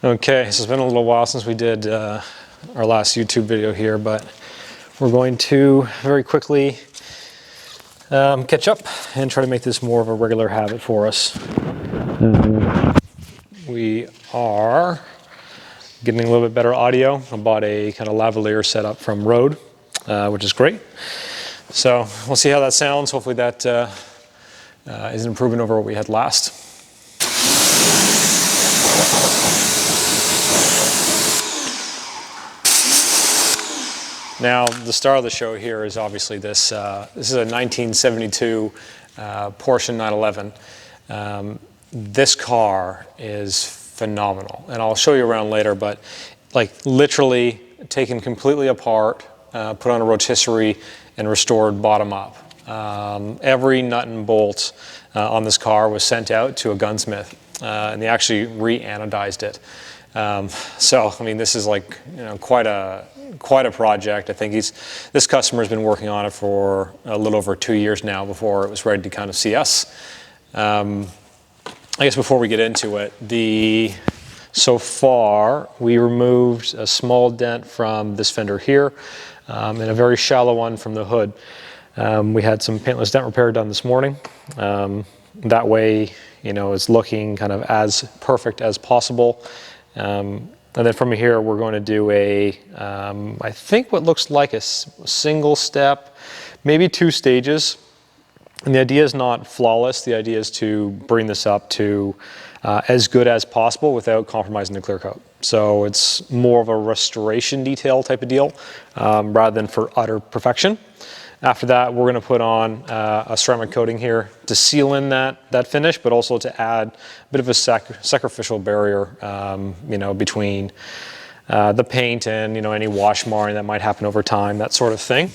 Okay, so it's been a little while since we did our last YouTube video here, but we're going to very quickly catch up and try to make this more of a regular habit for us. We are getting a little bit better audio. I bought a kind of lavalier setup from Rode, which is great. So we'll see how that sounds. Hopefully that is an improvement over what we had last. Now, the star of the show here is obviously this. This is a 1972 Porsche 911. This car is phenomenal, and I'll show you around later, but like literally taken completely apart, put on a rotisserie, and restored bottom up. Every nut and bolt on this car was sent out to a gunsmith, and they actually re-anodized it. So, I mean, this is like, you know, quite a project. I think this customer's been working on it for a little over 2 years now before it was ready to kind of see us. I guess before we get into it, so far we removed a small dent from this fender here, and a very shallow one from the hood. We had some paintless dent repair done this morning. That way, you know, it's looking kind of as perfect as possible. And then from here, we're going to do I think what looks like a single step, maybe 2 stages. And the idea is not flawless. The idea is to bring this up to as good as possible without compromising the clear coat. So it's more of a restoration detail type of deal rather than for utter perfection. After that, we're going to put on a ceramic coating here to seal in that finish, but also to add a bit of a sacrificial barrier, you know, between the paint and, you know, any wash marring that might happen over time, that sort of thing.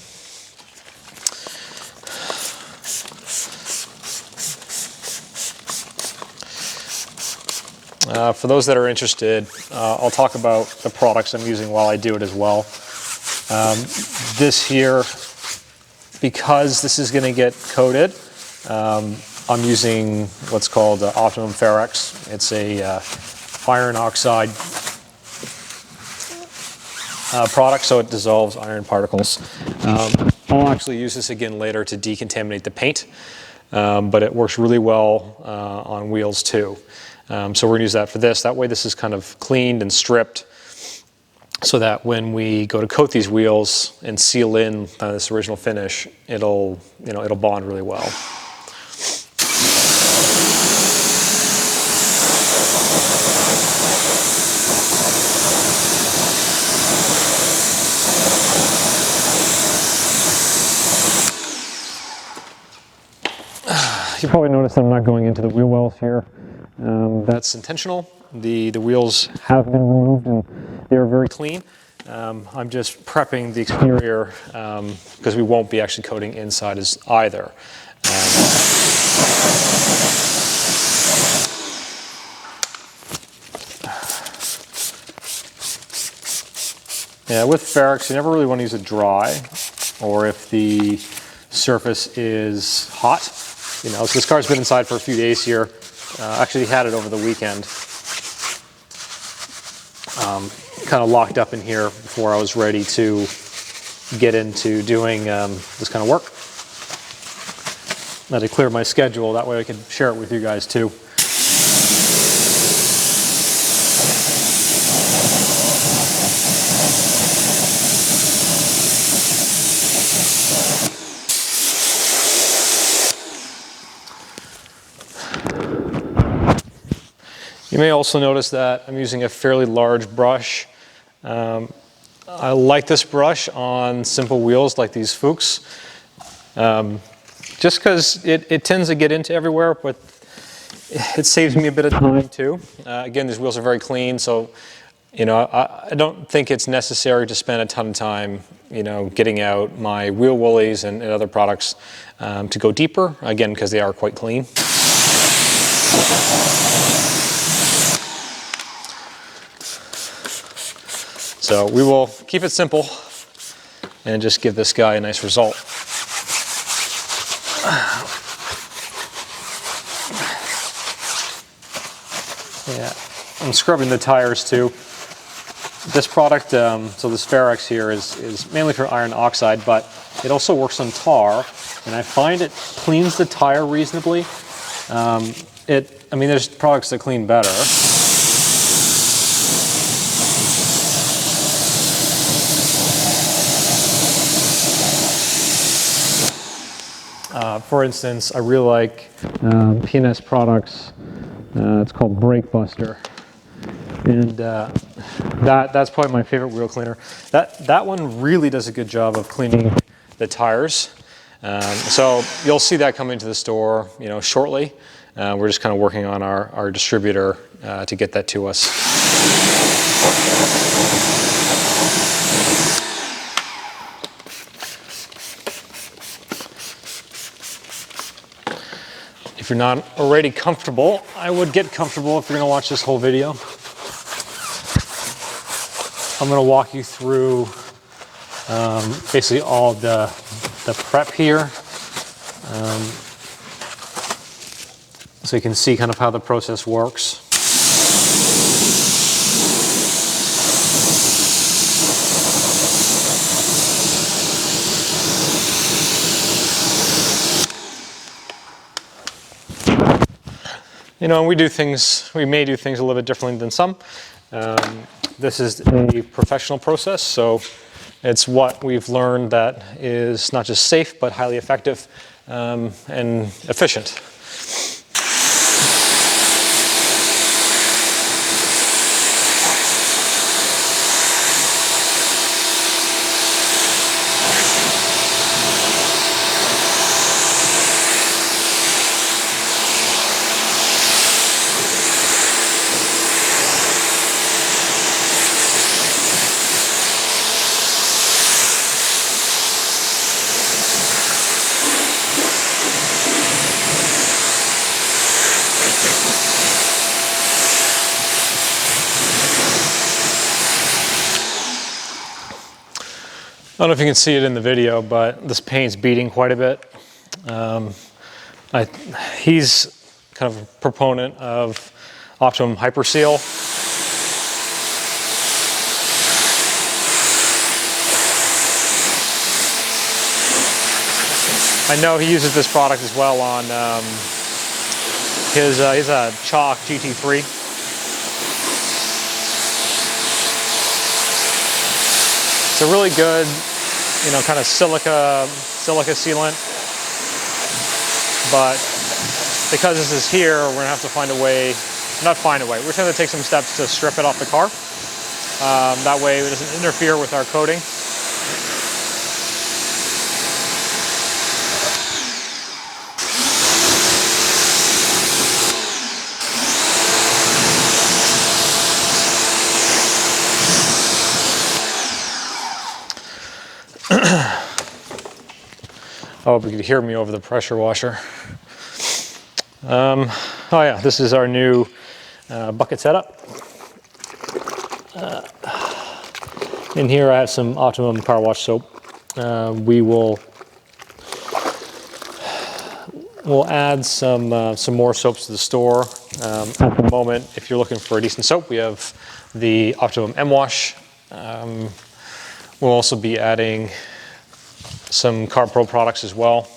For those that are interested, I'll talk about the products I'm using while I do it as well. This here, because this is going to get coated, I'm using what's called Optimum Ferrex. It's a iron oxide product, so it dissolves iron particles. I'll actually use this again later to decontaminate the paint, but it works really well on wheels too. So we're going to use that for this. That way this is kind of cleaned and stripped, so that when we go to coat these wheels and seal in this original finish, it'll bond really well. You probably noticed I'm not going into the wheel wells here. That's intentional. The wheels have been removed and they are very clean. I'm just prepping the exterior because we won't be actually coating inside as either. Yeah, with Ferrex, you never really want to use it dry, or if the surface is hot. You know, so this car's been inside for a few days here. Actually had it over the weekend. Kind of locked up in here before I was ready to get into doing this kind of work. I had to clear my schedule, that way I could share it with you guys too. You may also notice that I'm using a fairly large brush. I like this brush on simple wheels like these Fuchs, just because it tends to get into everywhere, but it saves me a bit of time too. Again, these wheels are very clean, so you know, I don't think it's necessary to spend a ton of time, you know, getting out my wheel woolies and other products to go deeper, again, because they are quite clean. So we will keep it simple and just give this guy a nice result. Yeah. I'm scrubbing the tires too. This product, so this Ferrex here is mainly for iron oxide, but it also works on tar, and I find it cleans the tire reasonably. I mean, there's products that clean better. For instance, I really like P&S products. It's called Brake Buster, and that's probably my favorite wheel cleaner. That one really does a good job of cleaning the tires. So you'll see that coming to the store, shortly. We're just kind of working on our distributor to get that to us. If you're not already comfortable, I would get comfortable if you're going to watch this whole video. I'm going to walk you through basically all the prep here, so you can see kind of how the process works. And we may do things a little bit differently than some. This is a professional process, so it's what we've learned that is not just safe, but highly effective and efficient. I don't know if you can see it in the video, but this paint's beading quite a bit. He's kind of a proponent of Optimum Hyperseal. I know he uses this product as well on his a Chalk GT3. It's a really good, kind of silica sealant, but because this is here, we're gonna have to find a way, we're just gonna take some steps to strip it off the car. That way it doesn't interfere with our coating. I hope you could hear me over the pressure washer. Oh yeah, this is our new bucket setup. In here I have some Optimum Power Wash soap. We'll add some more soaps to the store. At the moment, if you're looking for a decent soap, we have the Optimum M-Wash. We'll also be adding some Carb Pro products as well.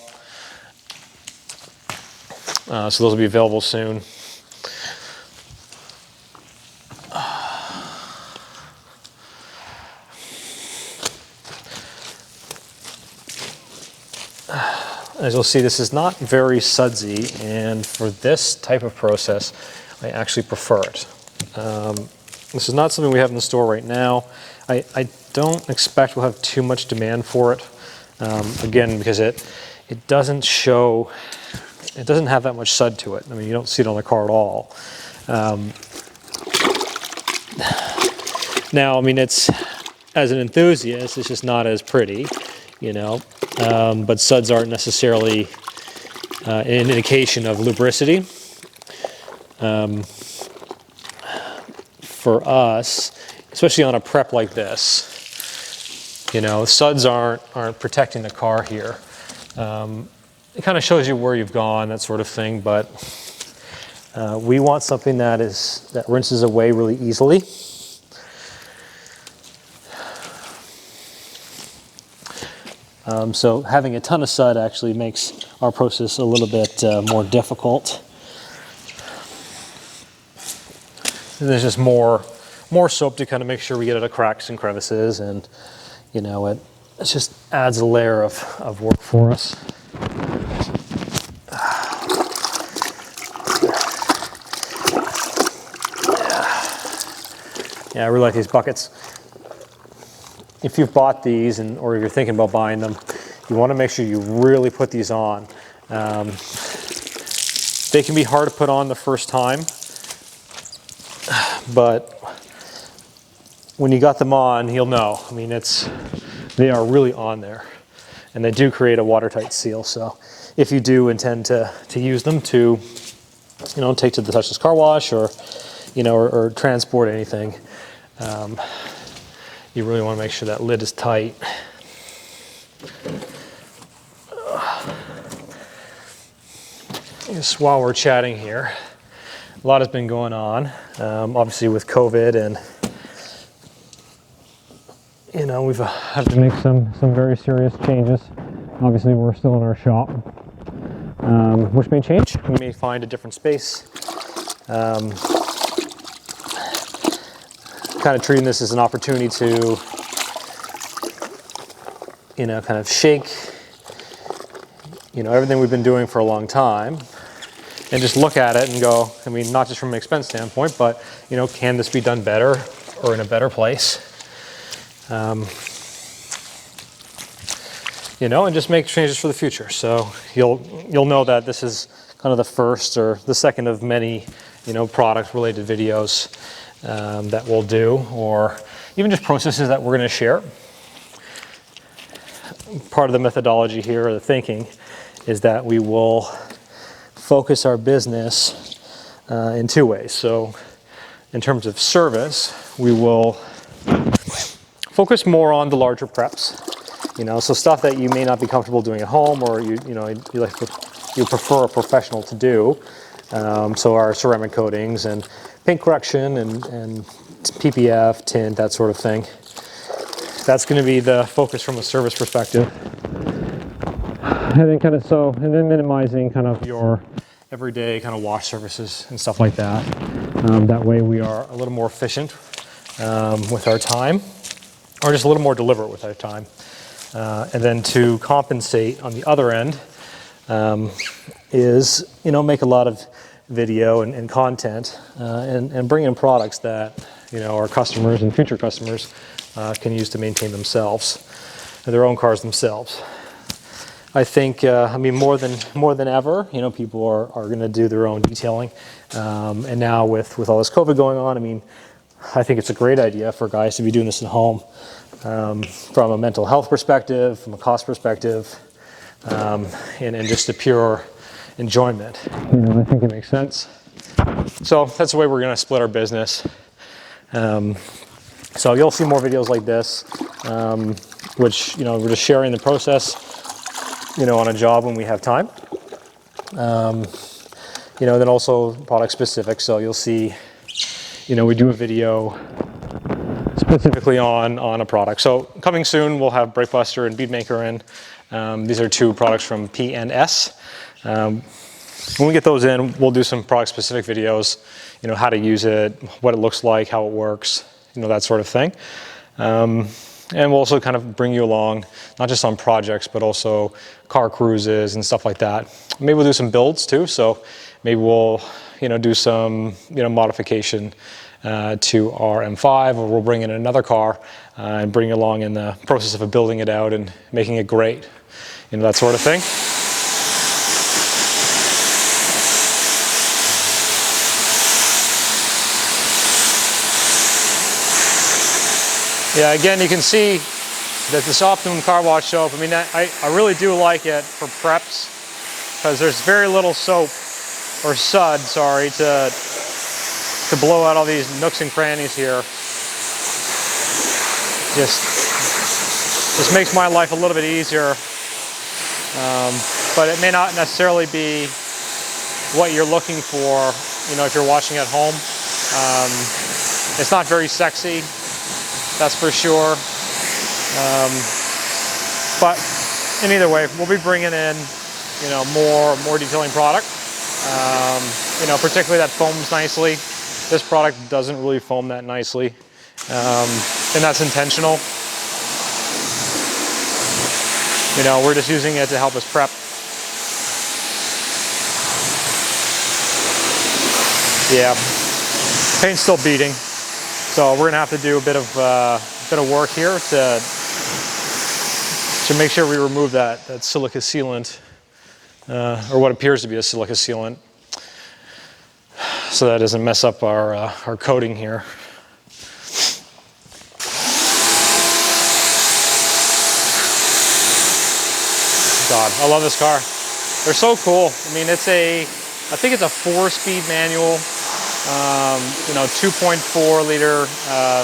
So those will be available soon. As you'll see, this is not very sudsy, and for this type of process, I actually prefer it. This is not something we have in the store right now. I don't expect we'll have too much demand for it. Again, because it doesn't show, it doesn't have that much sud to it. I mean, you don't see it on the car at all. Now, I mean, it's, as an enthusiast, it's just not as pretty, but suds aren't necessarily an indication of lubricity. For us, especially on a prep like this, suds aren't protecting the car here. It kind of shows you where you've gone, that sort of thing, but We want something that rinses away really easily. So having a ton of sud actually makes our process a little bit more difficult. And there's just more soap to kind of make sure we get out of cracks and crevices, and you know, it just adds a layer of work for us. Yeah, I really like these buckets. If you've bought these, or if you're thinking about buying them, you want to make sure you really put these on. They can be hard to put on the first time, but when you got them on, you'll know. I mean, they are really on there, and they do create a watertight seal. So if you do intend to use them to, you know, take to the touchless car wash, or you know, or transport anything, you really want to make sure that lid is tight. Just while we're chatting here, a lot has been going on, obviously with COVID, and you know, we've had to make some very serious changes. Obviously, we're still in our shop, which may change. We may find a different space. Kind of treating this as an opportunity to, you know, kind of shake, you know, everything we've been doing for a long time, and just look at it and go, I mean, not just from an expense standpoint, but, you know, can this be done better or in a better place? You know, and just make changes for the future. So you'll know that this is kind of the first or the second of many, you know, product related videos that we'll do, or even just processes that we're going to share. Part of the methodology here, or the thinking, is that we will focus our business in two ways. So in terms of service, we will focus more on the larger preps, you know, so stuff that you may not be comfortable doing at home, or you prefer a professional to do. So our ceramic coatings and paint correction and PPF, tint, that sort of thing. That's going to be the focus from a service perspective. And then minimizing kind of your everyday kind of wash services and stuff like that. That way we are a little more efficient with our time, or just a little more deliberate with our time. And then to compensate on the other end is, you know, make a lot of video and content and bring in products that, you know, our customers and future customers can use to maintain themselves, their own cars themselves. I think, I mean, more than ever, you know, people are going to do their own detailing, and now with all this COVID going on, I mean, I think it's a great idea for guys to be doing this at home, from a mental health perspective, from a cost perspective, and just a pure enjoyment. You know, I think it makes sense. So that's the way we're going to split our business. So you'll see more videos like this, which, you know, we're just sharing the process, you know, on a job when we have time. You know, then also product specific. So you'll see, you know, we do a video specifically on a product. So coming soon, we'll have Brake Buster and Bead Maker in. These are two products from P&S. When we get those in, we'll do some product specific videos, you know, how to use it, what it looks like, how it works, you know, that sort of thing. And we'll also kind of bring you along, not just on projects, but also car cruises and stuff like that. Maybe we'll do some builds too. So maybe we'll, you know, do some, you know, modification to our M5, or we'll bring in another car and bring it along in the process of building it out and making it great, you know, that sort of thing. Yeah, again, you can see that this Optimum car wash soap, I mean, I really do like it for preps, because there's very little soap, or sud, sorry, to blow out all these nooks and crannies here. Just makes my life a little bit easier, but it may not necessarily be what you're looking for you know, if you're watching at home. It's not very sexy, that's for sure. But in either way, we'll be bringing in, you know, more detailing product. You know, particularly that foams nicely. This product doesn't really foam that nicely, and that's intentional. You know, we're just using it to help us prep. Yeah, paint's still beating, so we're gonna have to do a bit of work here to make sure we remove that silica sealant, or what appears to be a silica sealant, so that doesn't mess up our coating here. God, I love this car. They're so cool. I mean, I think it's a 4-speed manual, you know, 2.4 liter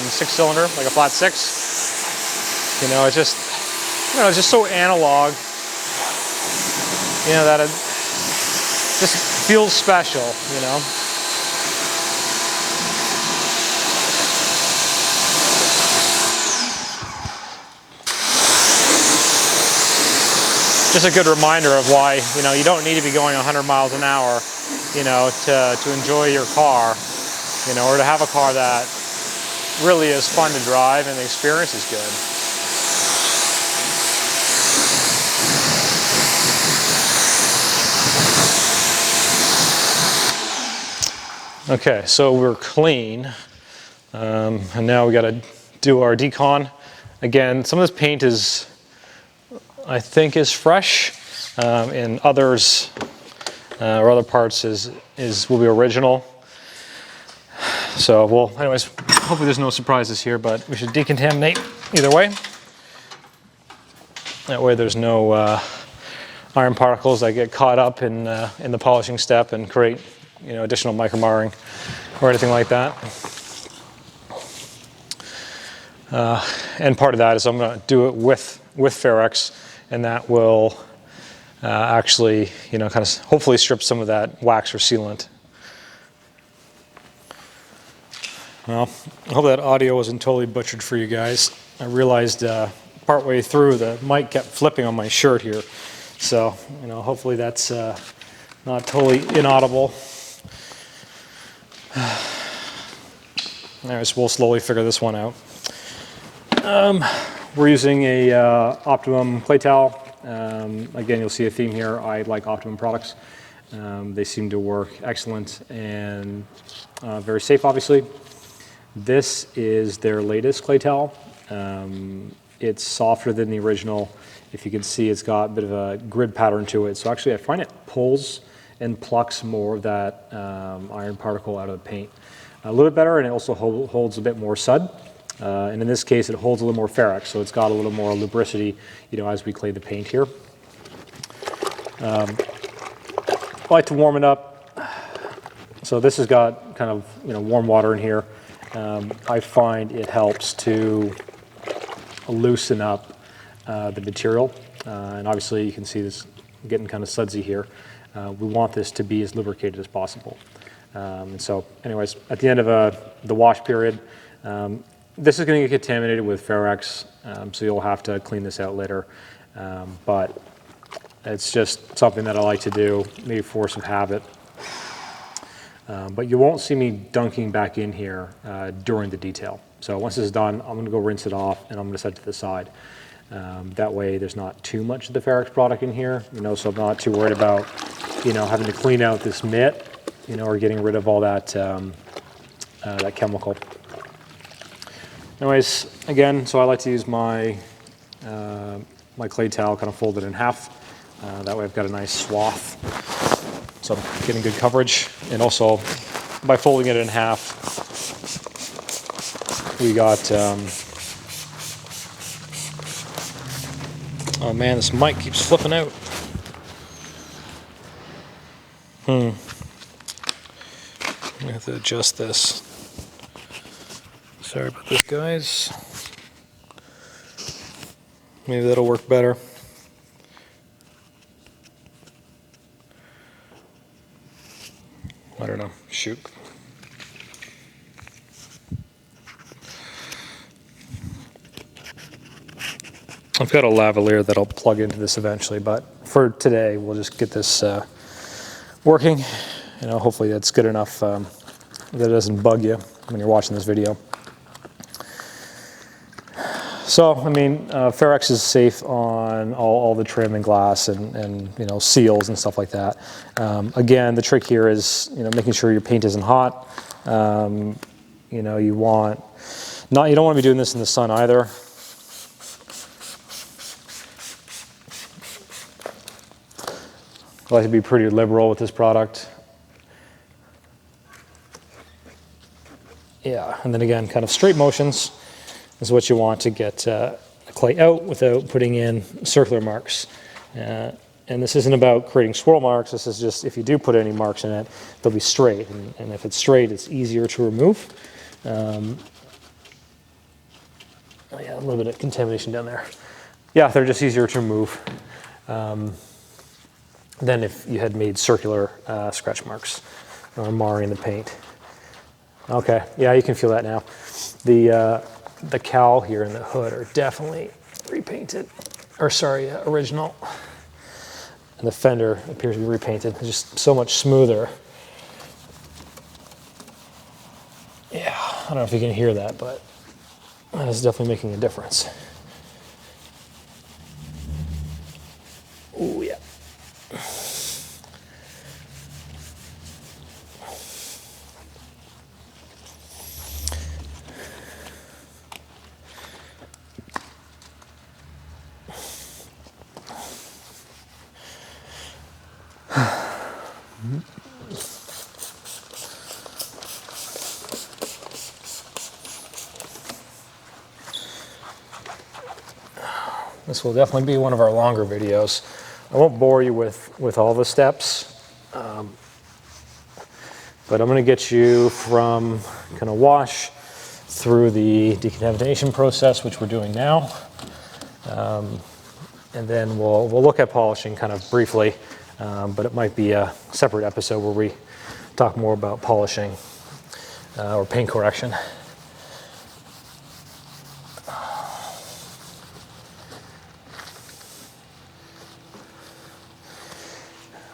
6-cylinder, like a flat 6. You know, it's just, you know, it's just so analog. You know, that it just feels special, you know. Just a good reminder of why, you know, you don't need to be going 100 miles an hour, you know, to enjoy your car, you know, or to have a car that really is fun to drive and the experience is good. Okay, so we're clean, and now we got to do our decon. Again, some of this paint is, I think, is fresh, and others or other parts will be original. So, well, anyways, hopefully there's no surprises here, but we should decontaminate either way. That way there's no iron particles that get caught up in the polishing step and create, you know, additional micromarring or anything like that. And part of that is I'm going to do it with Ferrex, and that will actually, you know, kind of hopefully strip some of that wax or sealant. Well, I hope that audio wasn't totally butchered for you guys. I realized partway through the mic kept flipping on my shirt here, so, you know, hopefully that's not totally inaudible. Anyways, we'll slowly figure this one out. We're using a Optimum clay towel. Again, you'll see a theme here. I like Optimum products. They seem to work excellent and very safe, obviously. This is their latest clay towel. It's softer than the original. If you can see, it's got a bit of a grid pattern to it. So actually, I find it pulls and plucks more of that iron particle out of the paint a little bit better, and it also holds a bit more sud. And in this case, it holds a little more Ferrex, so it's got a little more lubricity, you know, as we clay the paint here. I like to warm it up. So this has got kind of, you know, warm water in here. I find it helps to loosen up the material. And obviously you can see this getting kind of sudsy here. We want this to be as lubricated as possible. And so anyways, at the end of the wash period, this is going to get contaminated with Ferrex, so you'll have to clean this out later. But it's just something that I like to do, maybe force of habit. But you won't see me dunking back in here during the detail. So once this is done, I'm going to go rinse it off, and I'm going to set it to the side. That way there's not too much of the Ferrex product in here, you know, so I'm not too worried about, you know, having to clean out this mitt, you know, or getting rid of all that, that chemical. Anyways, again, so I like to use my my clay towel kind of folded in half. That way I've got a nice swath, so I'm getting good coverage. And also, by folding it in half, we got, oh man, this mic keeps flipping out. I have to adjust this. Sorry about this, guys. Maybe that'll work better. I don't know. shoot. I've got a lavalier that'll plug into this eventually, but for today, we'll just get this working. You know, hopefully that's good enough that it doesn't bug you when you're watching this video. So, I mean, Ferrex is safe on all the trim and glass and you know, seals and stuff like that. Again, the trick here is, you know, making sure your paint isn't hot. You know, you don't want to be doing this in the sun either. I like to be pretty liberal with this product. Yeah, and then again, kind of straight motions is what you want to get the clay out without putting in circular marks. And this isn't about creating swirl marks. This is just, if you do put any marks in it, they'll be straight. And if it's straight, it's easier to remove. Oh yeah, a little bit of contamination down there. Yeah, they're just easier to remove than if you had made circular scratch marks or marring the paint. Okay, yeah, you can feel that now. The cowl here and the hood are definitely repainted, or sorry, original. And the fender appears to be repainted. It's just so much smoother. Yeah, I don't know if you can hear that, but that is definitely making a difference. Oh yeah. This will definitely be one of our longer videos. I won't bore you with all the steps, but I'm going to get you from kind of wash through the decontamination process, which we're doing now, and then we'll look at polishing kind of briefly, but it might be a separate episode where we talk more about polishing or paint correction.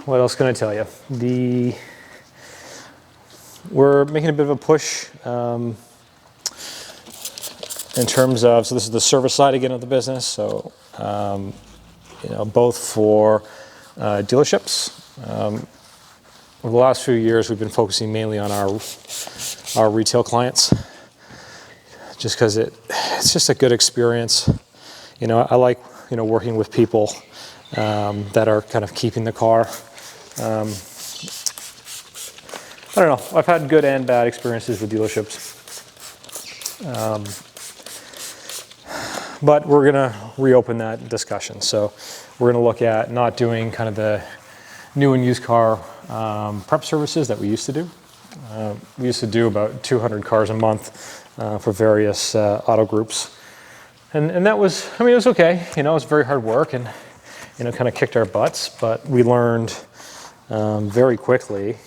What else can I tell you? We're making a bit of a push in terms of, so this is the service side again of the business. So, you know, both for dealerships. Over the last few years, we've been focusing mainly on our retail clients, just because it's just a good experience. You know, I like, you know, working with people that are kind of keeping the car. I don't know, I've had good and bad experiences with dealerships. But we're gonna reopen that discussion. So we're gonna look at not doing kind of the new and used car prep services that we used to do. We used to do about 200 cars a month for various auto groups. And that was, I mean, it was okay. You know, it was very hard work and, you know, kind of kicked our butts, but we learned very quickly,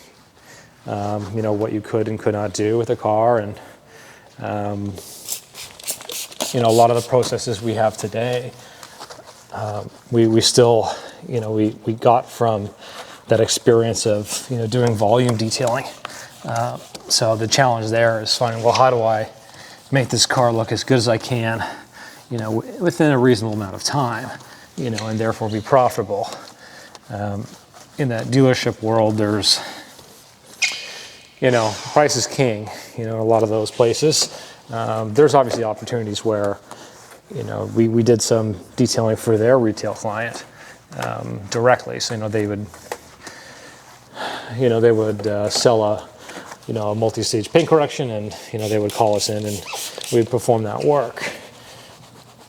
you know, what you could and could not do with a car. And, you know, a lot of the processes we have today, we still, you know, we got from that experience of, you know, doing volume detailing. So the challenge there is finding, well, how do I make this car look as good as I can, you know, within a reasonable amount of time, you know, and therefore be profitable. In that dealership world, there's, you know, price is king, you know, a lot of those places. There's obviously opportunities where, you know, we did some detailing for their retail client directly. So, you know, they would sell a, you know, a multi-stage paint correction, and, you know, they would call us in and we'd perform that work.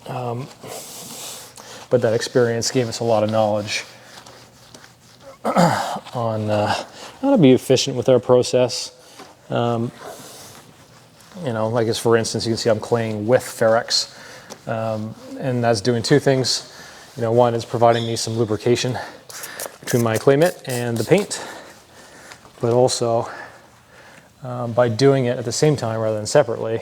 But that experience gave us a lot of knowledge on how to be efficient with our process. You know, like as for instance, you can see I'm claying with Ferrex, and that's doing two things. You know, one is providing me some lubrication between my clay mitt and the paint, but also by doing it at the same time rather than separately,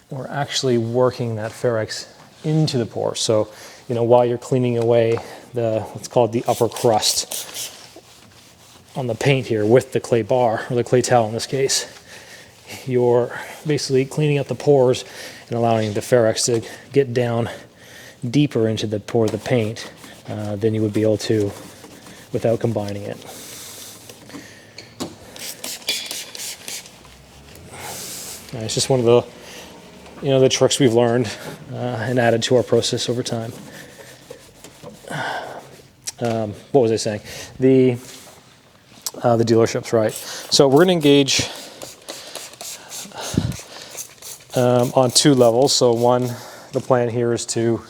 we're actually working that Ferrex into the pore. So, while you're cleaning away let's call it the upper crust on the paint here with the clay bar, or the clay towel in this case, you're basically cleaning up the pores and allowing the Ferrex to get down deeper into the pore of the paint than you would be able to without combining it. It's just one of the the tricks we've learned and added to our process over time. What was I saying? The dealerships, right? So we're going to engage on two levels. So one, the plan here is to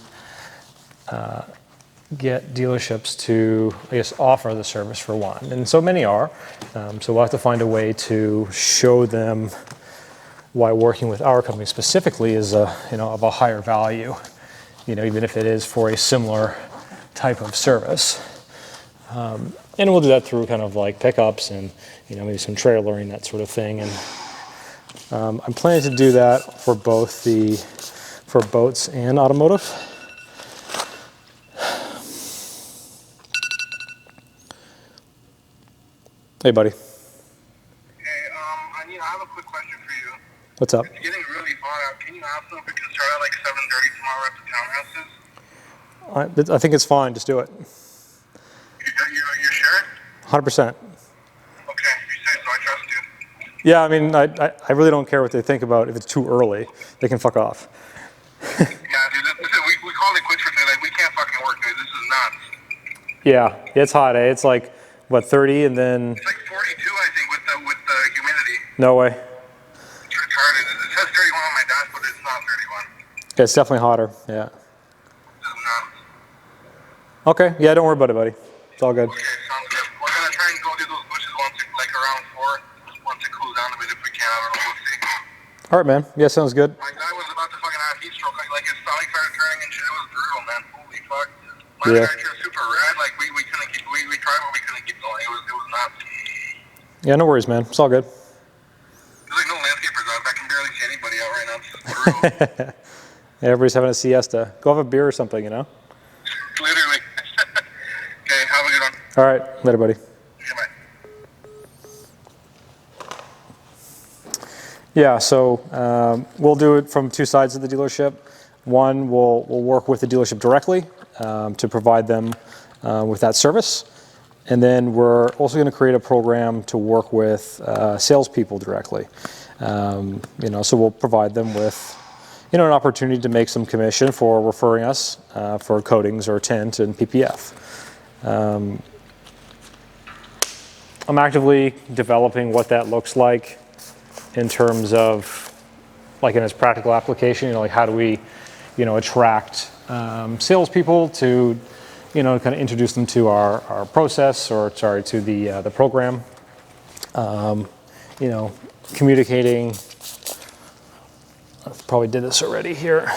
get dealerships to, I guess, offer the service for one, and so many are. So we'll have to find a way to show them why working with our company specifically is of a higher value, even if it is for a similar type of service. And we'll do that through kind of like pickups and maybe some trailering, that sort of thing. And I'm planning to do that for both for boats and automotive. Hey, buddy. I have a quick question for you. What's up? It's getting really hot out. Can you ask them if we can start at like 7:30 tomorrow at the townhouses? I think it's fine. Just do it. You're sure? 100%. Okay, you say so. I trust you. Yeah, I mean, I really don't care what they think about if it's too early. They can fuck off. Yeah, dude. Listen, we called it quits for today. Like, we can't fucking work, dude. This is nuts. Yeah, it's hot, eh? It's like, what, 30 and then... It's like 42, I think, with the humidity. No way. It's retarded. It says 31 on my dash, but it's not 31. Yeah, it's definitely hotter, yeah. This is nuts. Okay, yeah, don't worry about it, buddy. It's all good. Okay, sounds good. We're gonna try and go do those bushes once it, like around 4, once it cools down a bit if we can. I don't know, we'll see. All right, man. Yeah, sounds good. My guy was about to fucking have heat stroke. Like his stomach started turning and shit. It was brutal, man. Holy fuck. My Yeah. guy turned super red. Like we couldn't keep. We tried, but we couldn't keep going. It was nuts. Yeah, no worries, man. It's all good. There's like no landscapers out. I can barely see anybody out right now. It's brutal. Yeah, everybody's having a siesta. Go have a beer or something, Literally. Okay, have a good one. All right, later, buddy. Okay, bye. Yeah, so we'll do it from two sides of the dealership. One, we'll work with the dealership directly to provide them with that service. And then we're also going to create a program to work with salespeople directly. So we'll provide them with an opportunity to make some commission for referring us for coatings or tint and PPF. I'm actively developing what that looks like in terms of, like, in its practical application. Like, how do we, attract salespepeople to, kind of introduce them to our process, or to the program. Communicating. I probably did this already here.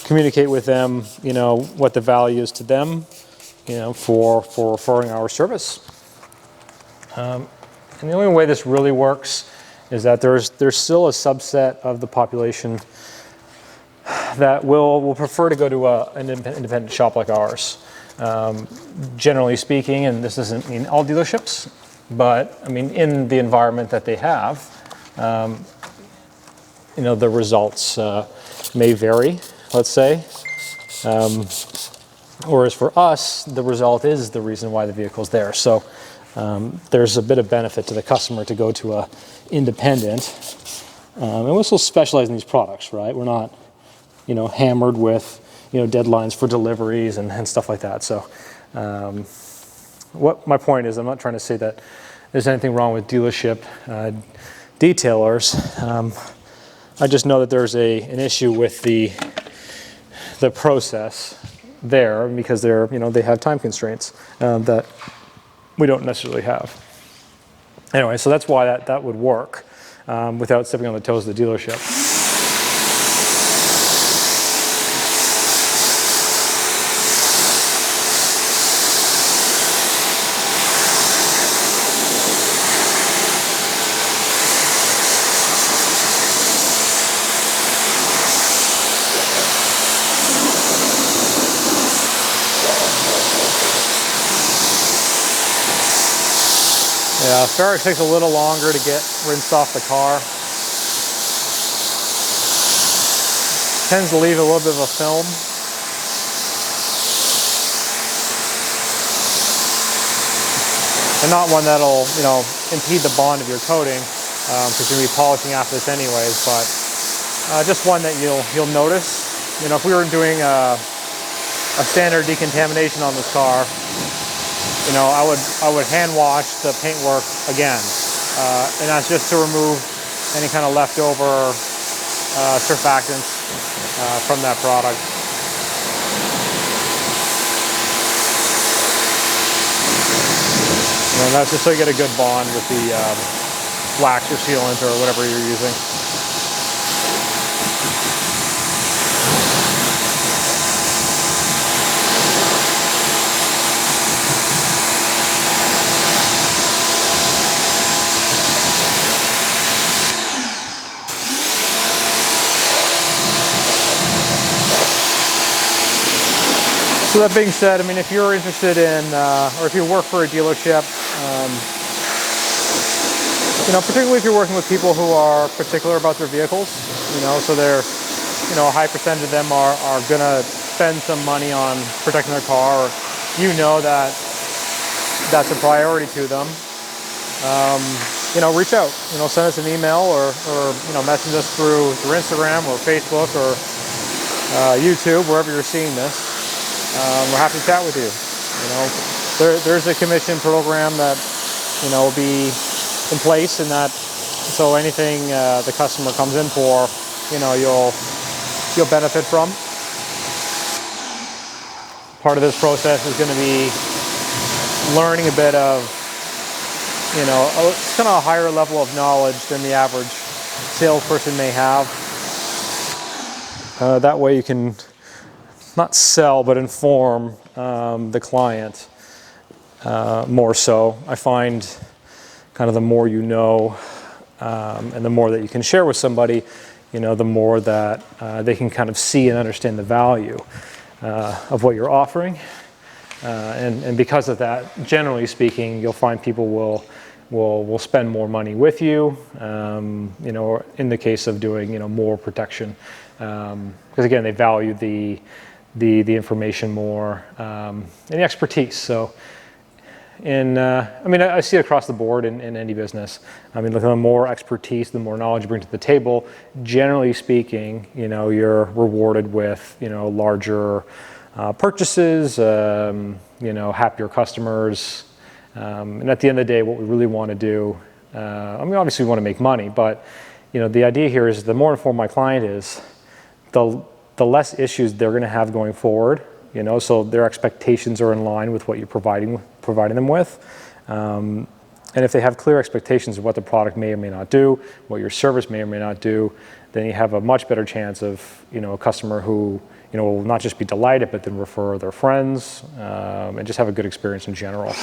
Communicate with them, what the value is to them, for referring our service. And the only way this really works is that there's still a subset of the population that will prefer to go to an independent shop like ours. Generally speaking, and this doesn't mean all dealerships, but I mean in the environment that they have, the results may vary, let's say. Whereas for us, the result is the reason why the vehicle's there. So there's a bit of benefit to the customer to go to a independent. And we also specialize in these products, right? We're not, hammered with, deadlines for deliveries and stuff like that. So what my point is, I'm not trying to say that there's anything wrong with dealership detailers. I just know that there's an issue with the process there, because they have time constraints that we don't necessarily have. Anyway, so that's why that would work without stepping on the toes of the dealership. Yeah, ferrix takes a little longer to get rinsed off the car. Tends to leave a little bit of a film. And not one that'll, you know, impede the bond of your coating, because you're gonna be polishing after this anyways, but just one that you'll notice. You know, if we were doing a standard decontamination on this car, you know, I would hand wash the paintwork again, and that's just to remove any kind of leftover surfactants from that product. And that's just so you get a good bond with the wax or sealant or whatever you're using. So that being said, I mean, if you're interested in, or if you work for a dealership, you know, particularly if you're working with people who are particular about their vehicles, you know, so they're, you know, a high percentage of them are gonna spend some money on protecting their car, or you know that that's a priority to them, you know, reach out, you know, send us an email or you know, message us through Instagram or Facebook or YouTube, wherever you're seeing this. We're happy to chat with you. You know, there's a commission program that, you know, will be in place, and that so anything the customer comes in for, you know, you'll benefit from. Part of this process is going to be learning a bit of, you know, it's kind of a higher level of knowledge than the average salesperson may have. That way you can not sell, but inform the client more so. I find kind of the more you know, and the more that you can share with somebody, you know, the more that they can kind of see and understand the value of what you're offering. And because of that, generally speaking, you'll find people will spend more money with you, you know, or in the case of doing, you know, more protection. Because again, they value the information more, and the expertise. So I mean, I see it across the board in any business. I mean, the more expertise, the more knowledge you bring to the table, generally speaking, you know, you're rewarded with, you know, larger purchases, you know, happier customers. And at the end of the day, what we really want to do, I mean, obviously we want to make money, but, you know, the idea here is the more informed my client is, the less issues they're going to have going forward, you know, so their expectations are in line with what you're providing them with. And if they have clear expectations of what the product may or may not do, what your service may or may not do, then you have a much better chance of, you know, a customer who, you know, will not just be delighted, but then refer their friends, and just have a good experience in general.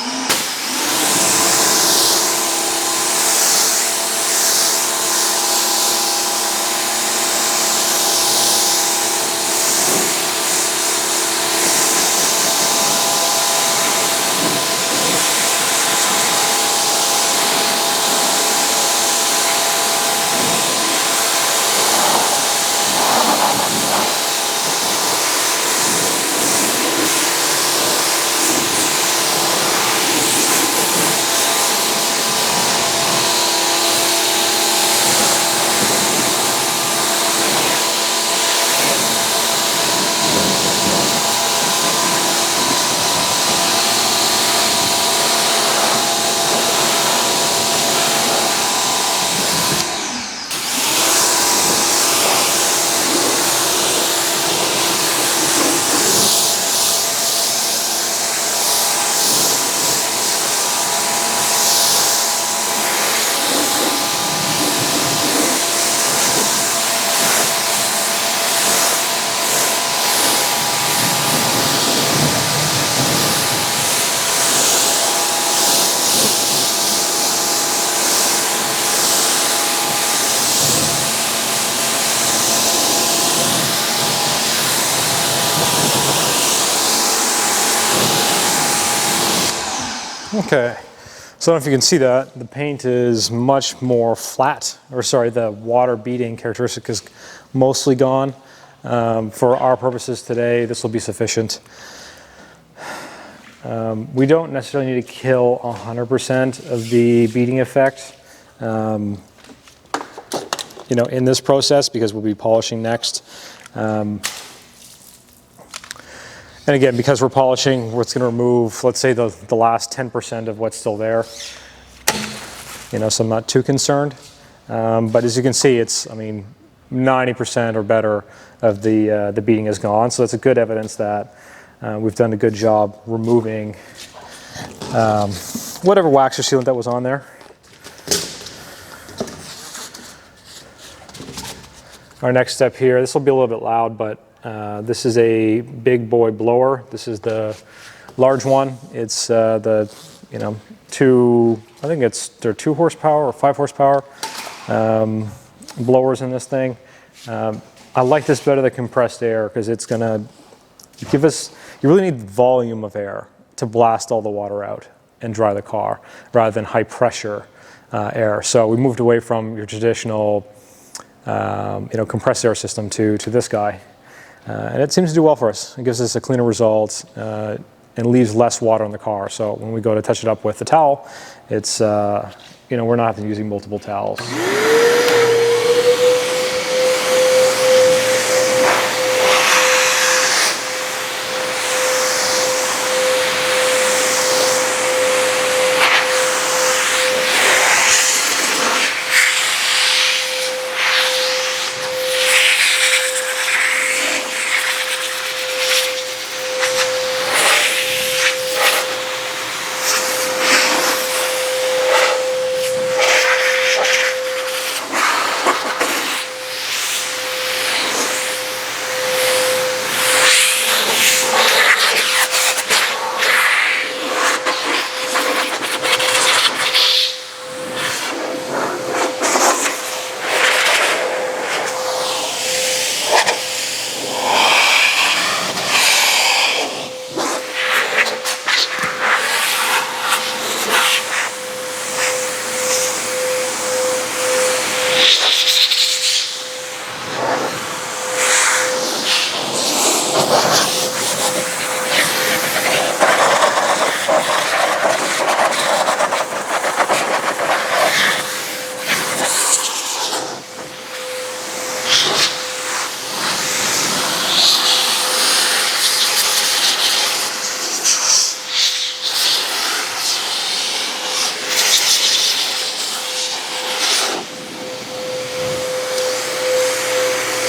Okay, So I don't know if you can see that. The paint is much more flat, or sorry, the water beading characteristic is mostly gone. For our purposes today, this will be sufficient. We don't necessarily need to kill 100% of the beading effect, in this process, because we'll be polishing next. And again, because we're polishing, it's going to remove, let's say, the last 10% of what's still there. So I'm not too concerned. But as you can see, it's, 90% or better of the beading is gone. So that's a good evidence that we've done a good job removing whatever wax or sealant that was on there. Our next step here, this will be a little bit loud, but this is a big boy blower. This is the large one. It's they're 2 horsepower or 5 horsepower blowers in this thing. I like this better than compressed air because it's gonna give us, you really need volume of air to blast all the water out and dry the car rather than high pressure air. So we moved away from your traditional compressed air system to this guy. And it seems to do well for us. It gives us a cleaner result and leaves less water in the car. So when we go to touch it up with the towel, it's, we're not having to using multiple towels.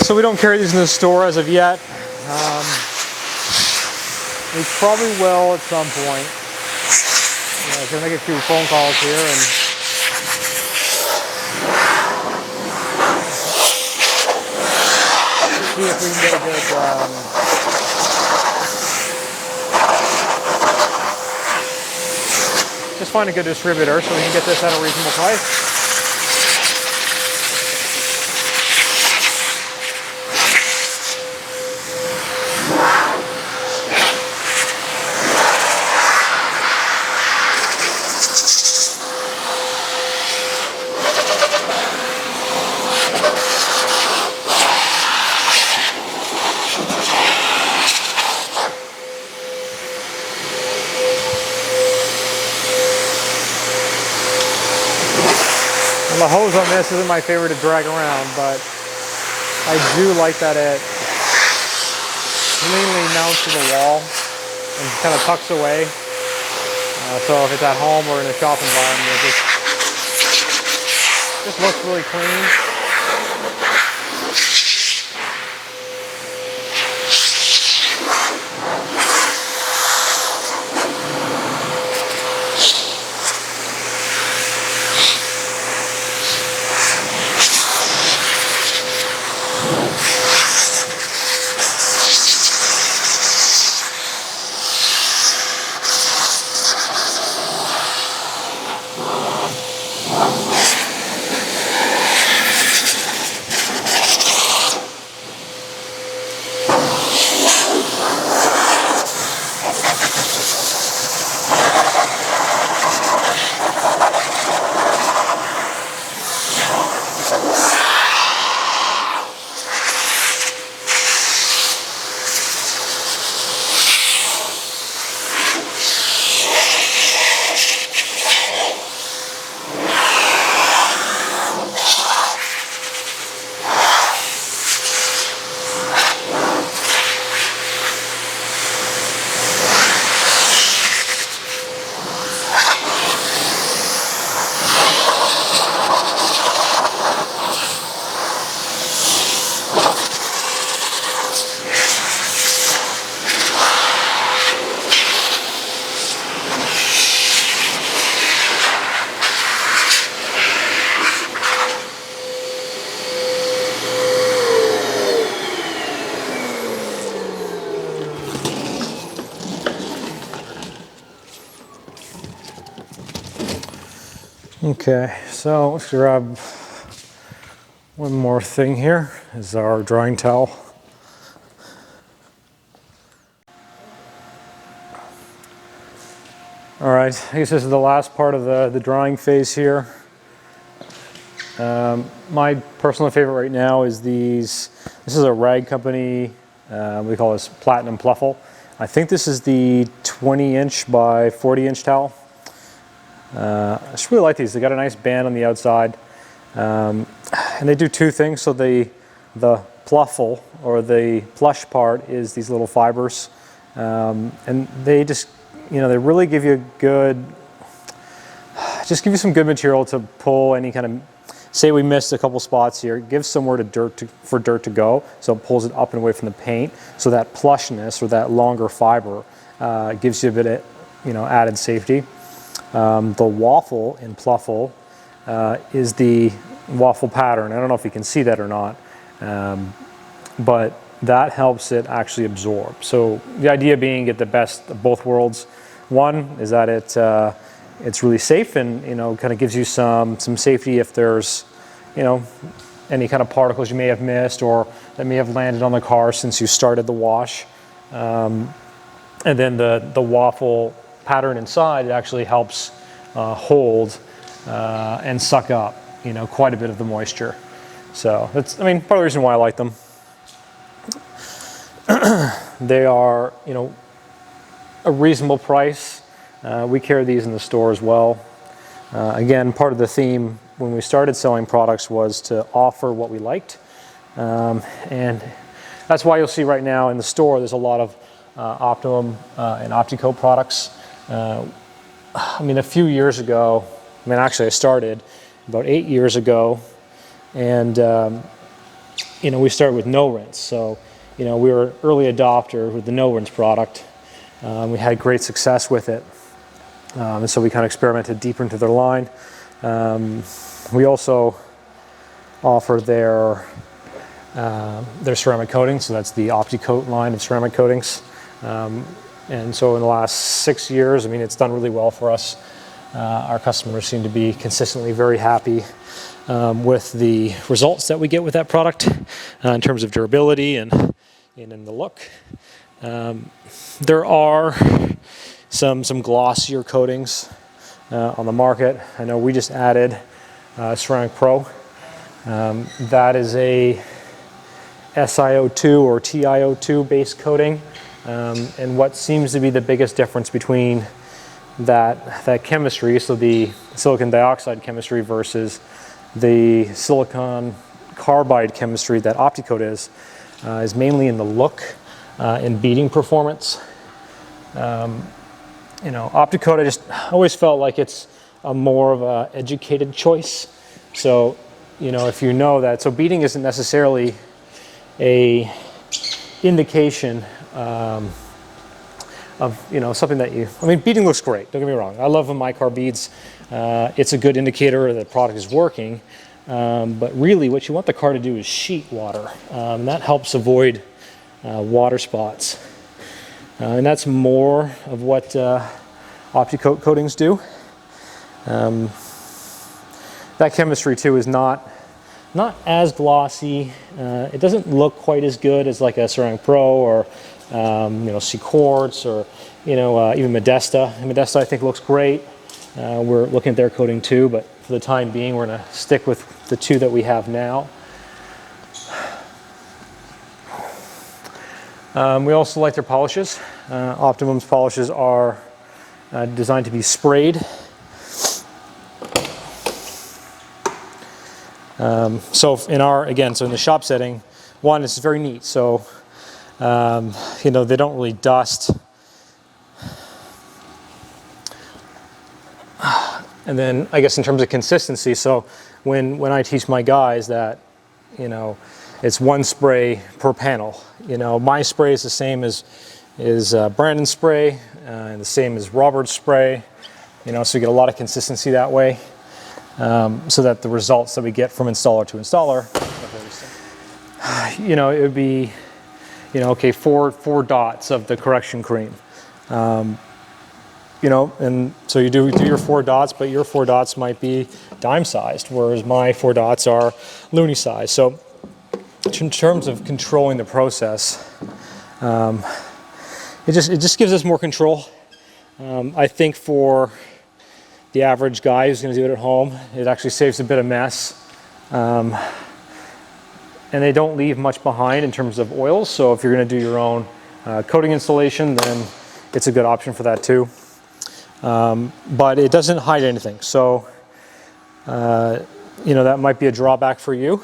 So we don't carry these in the store as of yet. We probably will at some point. I'm gonna make a few phone calls here and see if we can get a good just find a good distributor so we can get this at a reasonable price. The hose on this isn't my favorite to drag around, but I do like that it cleanly mounts to the wall and kind of tucks away. So if it's at home or in a shop environment, it just looks really clean. Okay, so let's grab one more thing here, is our drying towel. All right, I guess this is the last part of the drying phase here. My personal favorite right now is these. This is a rag company. We call this Platinum Pluffle. I think this is the 20-inch by 40-inch towel. I just really like these. They got a nice band on the outside, and they do two things. So the pluffle, or the plush part, is these little fibers, and they just, you know, they really give you a good, just give you some good material to pull any kind of. Say we missed a couple spots here, it gives somewhere for dirt to go, so it pulls it up and away from the paint. So that plushness, or that longer fiber, gives you a bit of, you know, added safety. The waffle in Pluffle is the waffle pattern. I don't know if you can see that or not, but that helps it actually absorb. So the idea being, get the best of both worlds. One is that it's really safe, and, you know, kind of gives you some safety if there's, you know, any kind of particles you may have missed or that may have landed on the car since you started the wash. And then the waffle pattern inside, it actually helps hold and suck up, you know, quite a bit of the moisture. So that's, I mean, part of the reason why I like them. They are, you know, a reasonable price. We carry these in the store as well. Again, part of the theme when we started selling products was to offer what we liked. And that's why you'll see right now in the store there's a lot of Optimum and Opticoat products. I mean, a few years ago, I mean, actually I started about 8 years ago, and you know, we started with no rinse. So, you know, we were an early adopter with the no rinse product. We had great success with it. And so we kind of experimented deeper into their line. We also offer their ceramic coating, so that's the Opticoat line of ceramic coatings. And so in the last 6 years, I mean, it's done really well for us. Our customers seem to be consistently very happy with the results that we get with that product in terms of durability and in the look. There are some glossier coatings on the market. I know we just added Ceramic Pro. That is a SiO2 or TiO2 based coating, and what seems to be the biggest difference between that chemistry, so the silicon dioxide chemistry versus the silicon carbide chemistry that Opticoat is mainly in the look and beading performance. You know, Opticoat, I just always felt like it's a more of a educated choice. So, you know, if you know that, so beading isn't necessarily a indication of, you know, something that you, I mean, beading looks great, don't get me wrong. I love when my car beads. It's a good indicator that the product is working. But really what you want the car to do is sheet water. And that helps avoid water spots. And that's more of what Opticoat coatings do. That chemistry too is not as glossy. It doesn't look quite as good as like a Ceramic Pro or you know, C-Quartz or, you know, even Modesta. Modesta I think looks great. We're looking at their coating too, but for the time being we're going to stick with the two that we have now. We also like their polishes. Optimum's polishes are designed to be sprayed. So in the shop setting, one, it's very neat. So, you know, they don't really dust. And then I guess in terms of consistency, so when I teach my guys that, you know, it's one spray per panel. You know, my spray is the same as Brandon's spray, and the same as Robert's spray. You know, so you get a lot of consistency that way, so that the results that we get from installer to installer, you know, it would be, you know, okay, four dots of the correction cream. you know, and so you do your 4 dots, but your 4 dots might be dime sized, whereas my 4 dots are loony sized. So in terms of controlling the process, it just gives us more control. I think for the average guy who's going to do it at home, it actually saves a bit of mess. And they don't leave much behind in terms of oils. So if you're going to do your own coating installation, then it's a good option for that too. But it doesn't hide anything. So, you know, that might be a drawback for you.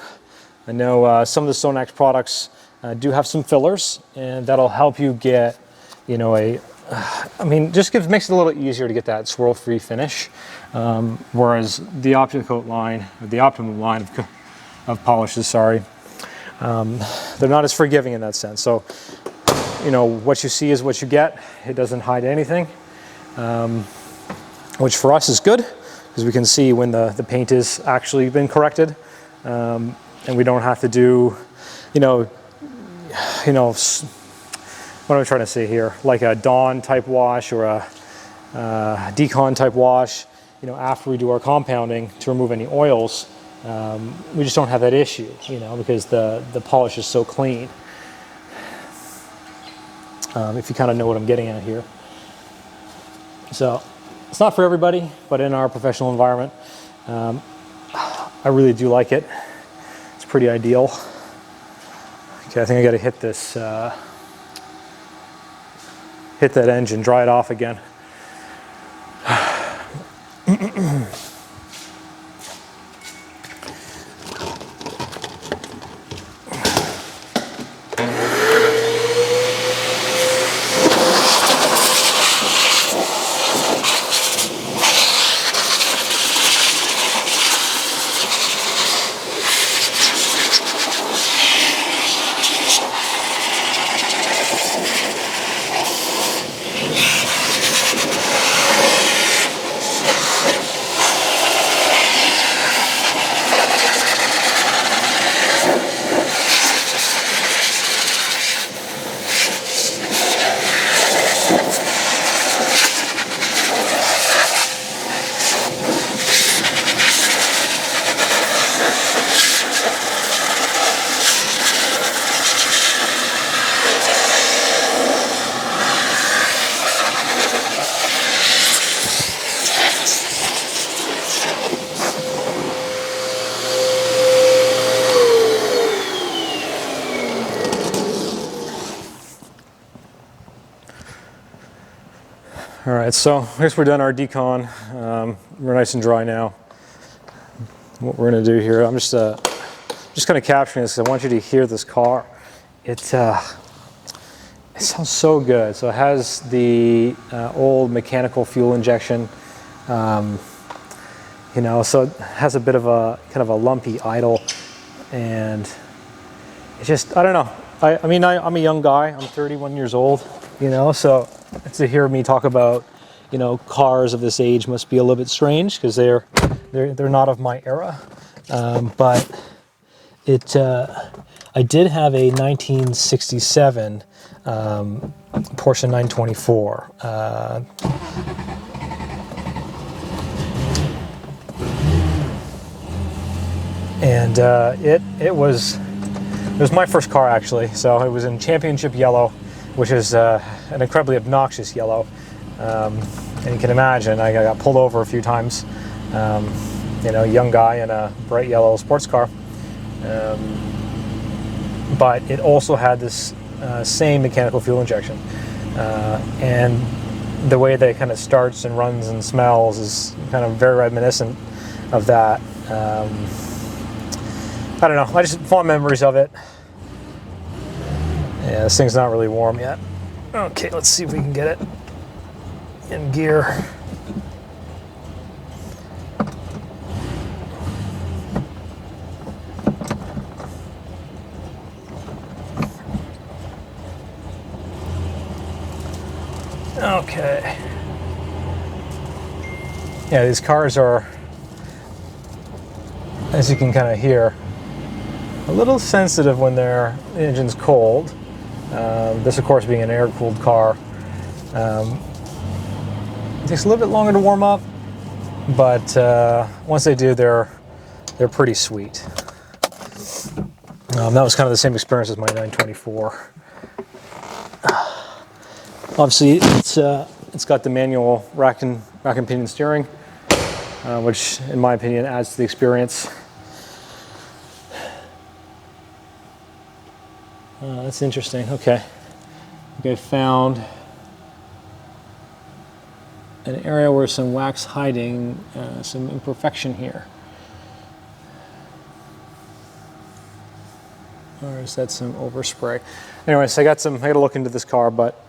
I know some of the Sonax products do have some fillers, and that'll help you get, you know, I mean, makes it a little easier to get that swirl-free finish. Whereas the Opticoat line, or the Optimum line of polishes, sorry, they're not as forgiving in that sense. So, you know, what you see is what you get. It doesn't hide anything, which for us is good, because we can see when the paint is actually been corrected, and we don't have to do, you know, what am I trying to say here? Like a Dawn type wash or a Decon type wash, you know, after we do our compounding to remove any oils. We just don't have that issue, you know, because the polish is so clean. If you kind of know what I'm getting at here. So it's not for everybody, but in our professional environment, I really do like it. It's pretty ideal. Okay, I think I got to hit this, hit that engine, dry it off again. All right, so I guess we're done our decon. We're nice and dry now. What we're gonna do here, I'm just kind of capturing this because I want you to hear this car. It sounds so good. So it has the old mechanical fuel injection, you know, so it has a bit of a kind of a lumpy idle, and it just, I don't know. I mean, I'm a young guy. I'm 31 years old, you know, so to hear me talk about, you know, cars of this age must be a little bit strange because they're not of my era. But I did have a 1967 Porsche 924. And it was my first car actually. So it was in championship yellow, which is an incredibly obnoxious yellow. And you can imagine, I got pulled over a few times. You know, young guy in a bright yellow sports car. But it also had this same mechanical fuel injection. And the way that it kind of starts and runs and smells is kind of very reminiscent of that. I don't know, I just fond memories of it. Yeah, this thing's not really warm yet. Okay, let's see if we can get it in gear. Okay. Yeah, these cars are, as you can kind of hear, a little sensitive when their engine's cold. This, of course, being an air-cooled car. It takes a little bit longer to warm up, but once they do, they're pretty sweet. That was kind of the same experience as my 924. Obviously, it's got the manual rack and pinion steering, which, in my opinion, adds to the experience. That's interesting. Okay, I found an area where some wax hiding, some imperfection here. Or is that some overspray? Anyways, I got to look into this car, but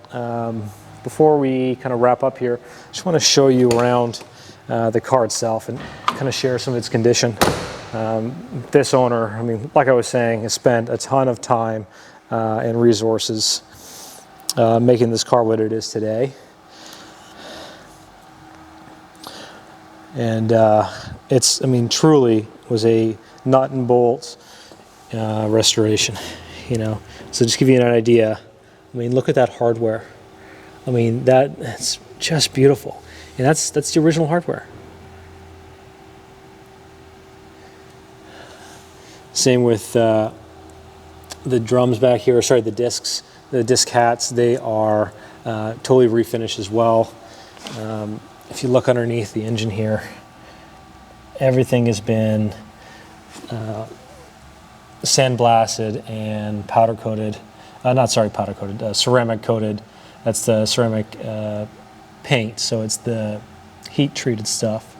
before we kind of wrap up here, I just want to show you around the car itself and kind of share some of its condition. This owner, I mean, like I was saying, has spent a ton of time and resources making this car what it is today. And it's, I mean, truly was a nut and bolt restoration, you know. So just give you an idea, I mean, look at that hardware. I mean, that's just beautiful. And that's the original hardware. Same with the drums back here, sorry, the discs, the disc hats, they are totally refinished as well. If you look underneath the engine here, everything has been sandblasted and powder coated, ceramic coated. That's the ceramic paint, so it's the heat treated stuff.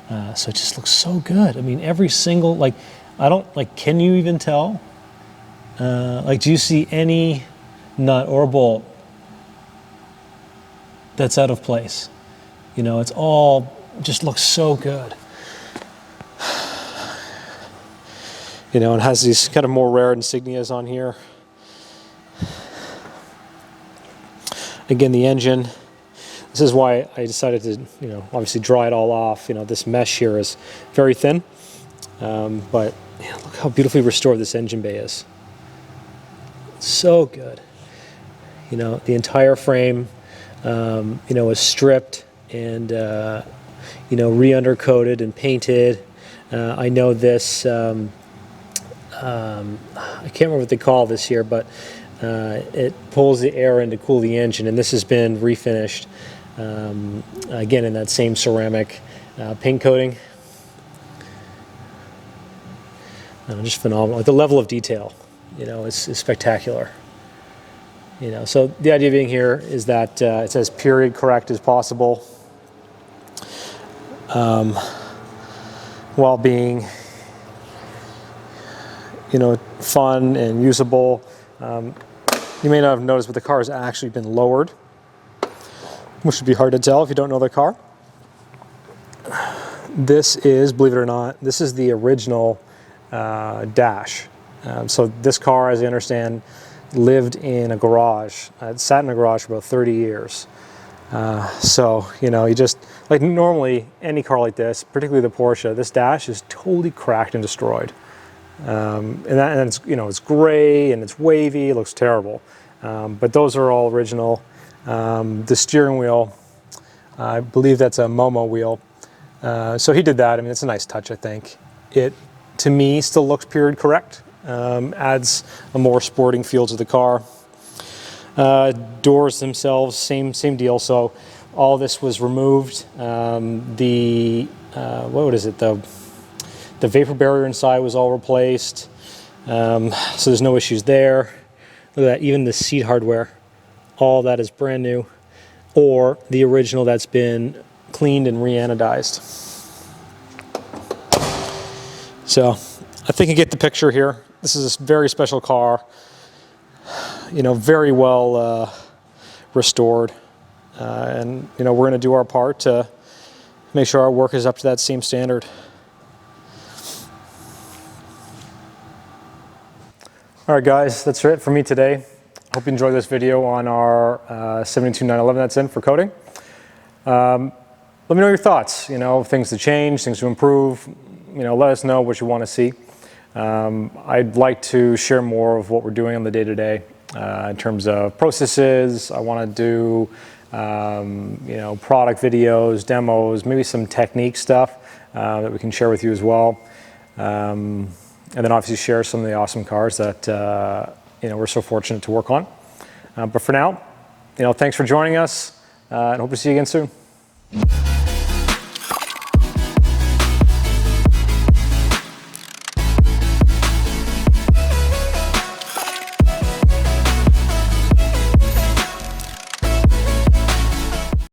So it just looks so good. I mean, every single, like, can you even tell? Like, do you see any nut or bolt that's out of place? You know, it's all just looks so good. You know, it has these kind of more rare insignias on here. Again, the engine. This is why I decided to, you know, obviously dry it all off. You know, this mesh here is very thin, but yeah, look how beautifully restored this engine bay is. So good. You know, the entire frame, you know, is stripped and you know, re-undercoated and painted. I know this. I can't remember what they call this here, but it pulls the air in to cool the engine, and this has been refinished again in that same ceramic paint coating. Just phenomenal. Like, the level of detail, you know, is spectacular. You know, so the idea being here is that it's as period correct as possible, while being, you know, fun and usable. You may not have noticed, but the car has actually been lowered, which would be hard to tell if you don't know the car. This is, believe it or not, this is the original dash. So this car, as I understand, lived in a garage. It sat in a garage for about 30 years. So, you know, you just, like, normally any car like this, particularly the Porsche, this dash is totally cracked and destroyed. And it's, you know, it's gray and it's wavy, it looks terrible. But those are all original. The steering wheel, I believe that's a Momo wheel. So he did that. I mean, it's a nice touch, I think. It, to me, still looks period correct. Adds a more sporting feel to the car. Doors themselves, same deal. So all this was removed. What is it? The vapor barrier inside was all replaced. So there's no issues there. Look at that, even the seat hardware, all that is brand new, or the original that's been cleaned and re-anodized. So I think you get the picture here. This is a very special car, you know, very well restored. And, you know, we're going to do our part to make sure our work is up to that same standard. All right, guys, that's it for me today. Hope you enjoyed this video on our 72911 that's in for coating. Let me know your thoughts, you know, things to change, things to improve. You know, let us know what you want to see. I'd like to share more of what we're doing on the day-to-day in terms of processes. I want to do you know, product videos, demos, maybe some technique stuff that we can share with you as well. And then obviously share some of the awesome cars that you know, we're so fortunate to work on. But for now, you know, thanks for joining us, and hope to see you again soon.